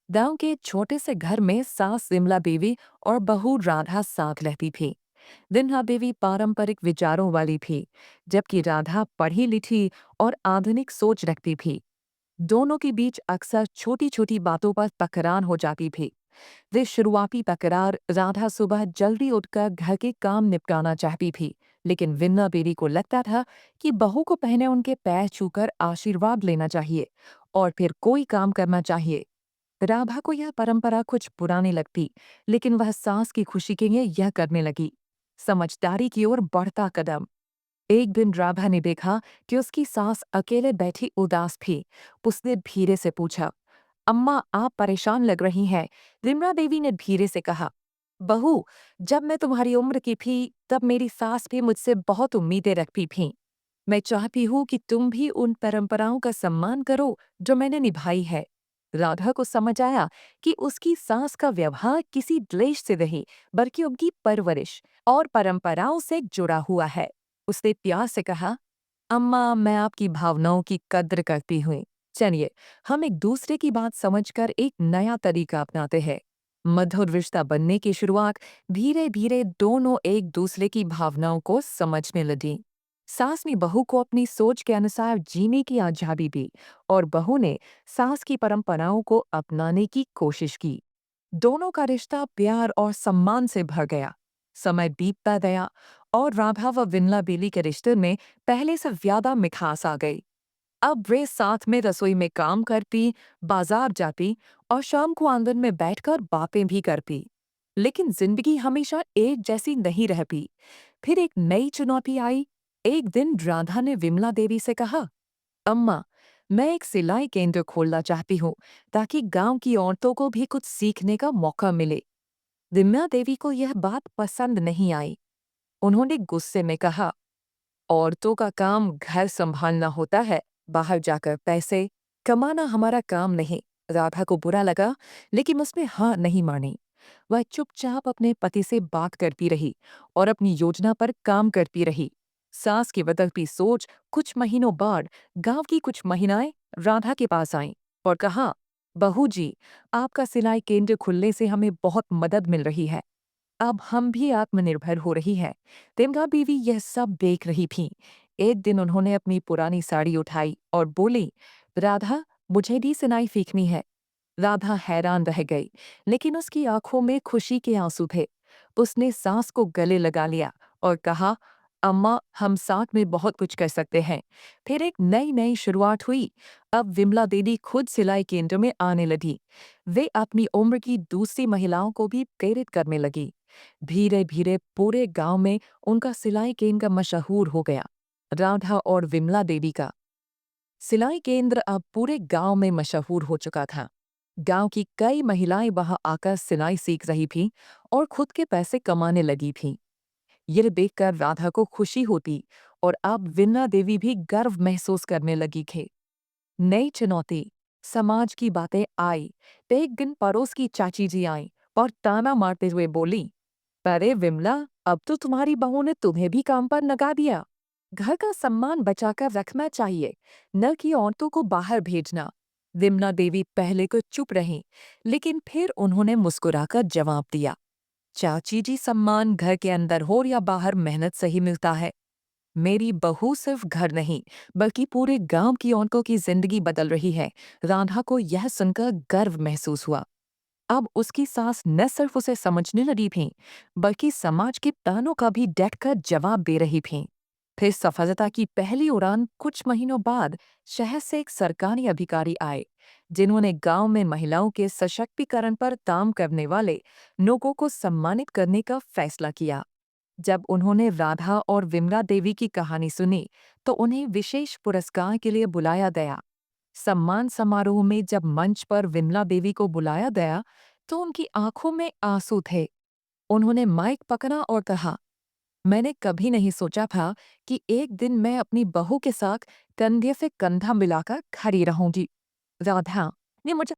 गांव के छोटे से घर में सास विमला देवी और बहू राधा साथ रहती थी। विमला देवी पारंपरिक विचारों वाली थी, जबकि राधा पढ़ी लिखी और आधुनिक सोच रखती थी। दोनों के बीच अक्सर छोटी छोटी बातों पर तकरार हो जाती थी। वे शुरुआती तकरार राधा सुबह जल्दी उठकर घर के काम निपटाना चाहती थी, लेकिन विमला देवी को लगता था कि बहू को पहले उनके पैर छूकर आशीर्वाद लेना चाहिए और फिर कोई काम करना चाहिए। राधा को यह परंपरा कुछ पुरानी लगती, लेकिन वह सास की खुशी के लिए यह करने लगी। समझदारी की ओर बढ़ता कदम। एक दिन राधा ने देखा कि उसकी सास अकेले बैठी उदास थी। उसने धीरे से पूछा, अम्मा आप परेशान लग रही हैं। विमला देवी ने धीरे से कहा, बहू, जब मैं तुम्हारी उम्र की थी तब मेरी सास भी मुझसे बहुत उम्मीदें रखती थीं। मैं चाहती हूँ कि तुम भी उन परंपराओं का सम्मान करो जो मैंने निभाई है। राधा को समझ आया कि उसकी सास का व्यवहार किसी द्वेष से नहीं, बल्कि उनकी परवरिश और परंपराओं से जुड़ा हुआ है। उसने प्यार से कहा, अम्मा मैं आपकी भावनाओं की कद्र करती हूँ। चलिए हम एक दूसरे की बात समझकर एक नया तरीका अपनाते हैं। मधुर रिश्ता बनने की शुरुआत धीरे धीरे दोनों एक दूसरे की भावनाओं को समझने लगी। सास ने बहू को अपनी सोच के अनुसार जीने की आजादी दी और बहू ने सास की परंपराओं को अपनाने की कोशिश की। दोनों का रिश्ता प्यार और सम्मान से भर गया। समय बीतता गया और राधा व विमला बेली के रिश्ते में पहले से ज्यादा मिठास आ गई। अब वे साथ में रसोई में काम करती, बाजार जाती और शाम को आंगन में बैठकर बातें भी करती। लेकिन जिंदगी हमेशा एक जैसी नहीं रहती। फिर एक नई चुनौती आई। एक दिन राधा ने विमला देवी से कहा, अम्मा, मैं एक सिलाई केंद्र खोलना चाहती हूँ ताकि गांव की औरतों को भी कुछ सीखने का मौका मिले। विमला देवी को यह बात पसंद नहीं आई। उन्होंने गुस्से में कहा, औरतों का काम घर संभालना होता है, बाहर जाकर पैसे कमाना हमारा काम नहीं। राधा को बुरा लगा, लेकिन उसने हाँ नहीं मानी। वह चुपचाप अपने पति से बात करती रही और अपनी योजना पर काम करती रही। सास की बदलती सोच कुछ महीनों बाद गांव की कुछ महिलाएं राधा के पास आईं और कहा, बहू जी, आपका सिलाई केंद्र खुलने से हमें बहुत मदद मिल रही है। अब हम भी आत्मनिर्भर हो रही है। तिमगा बीवी यह सब देख रही थी। एक दिन उन्होंने अपनी पुरानी साड़ी उठाई और बोली, राधा, मुझे भी सिलाई सीखनी है। राधा हैरान रह गई, लेकिन उसकी आंखों में खुशी के आंसू थे। उसने सास को गले लगा लिया और कहा, अम्मा हम साथ में बहुत कुछ कर सकते हैं। फिर एक नई नई शुरुआत हुई। अब विमला दीदी खुद सिलाई केंद्र में आने लगी। वे अपनी उम्र की दूसरी महिलाओं को भी प्रेरित करने लगी। धीरे धीरे पूरे गांव में उनका सिलाई केंद्र मशहूर हो गया। राधा और विमला देवी का सिलाई केंद्र अब पूरे गांव में मशहूर हो चुका था। गांव की कई महिलाएं वहां आकर सिलाई सीख रही थीं और खुद के पैसे कमाने लगी थीं। यह देखकर राधा को खुशी होती और अब विमला देवी भी गर्व महसूस करने लगी थी। नई चुनौती, समाज की बातें आई। तो एक दिन पड़ोस की चाची जी आई और ताना मारते हुए बोली, अरे विमला, अब तो तुम्हारी बहू ने तुम्हें भी काम पर लगा दिया। घर का सम्मान बचाकर रखना चाहिए, न कि औरतों को बाहर भेजना। विमला देवी पहले को चुप रहीं, लेकिन फिर उन्होंने मुस्कुराकर जवाब दिया, चाची जी, सम्मान घर के अंदर हो या बाहर मेहनत से ही मिलता है। मेरी बहू सिर्फ घर नहीं, बल्कि पूरे गांव की औरतों की जिंदगी बदल रही है। राधा को यह सुनकर गर्व महसूस हुआ। अब उसकी सास न सिर्फ उसे समझने लगी थी, बल्कि समाज के तानों का भी डटकर जवाब दे रही थी। फिर सफलता की पहली उड़ान कुछ महीनों बाद शहर से एक सरकारी अधिकारी आए, जिन्होंने गांव में महिलाओं के सशक्तिकरण पर काम करने वाले लोगों को सम्मानित करने का फैसला किया। जब उन्होंने राधा और विमला देवी की कहानी सुनी, तो उन्हें विशेष पुरस्कार के लिए बुलाया गया। सम्मान समारोह में जब मंच पर विमला देवी को बुलाया गया, तो उनकी आंखों में आंसू थे। उन्होंने माइक पकड़ा और कहा, मैंने कभी नहीं सोचा था कि एक दिन मैं अपनी बहू के साथ कंधे से कंधा मिलाकर खड़ी रहूंगी। राधा ने मुझे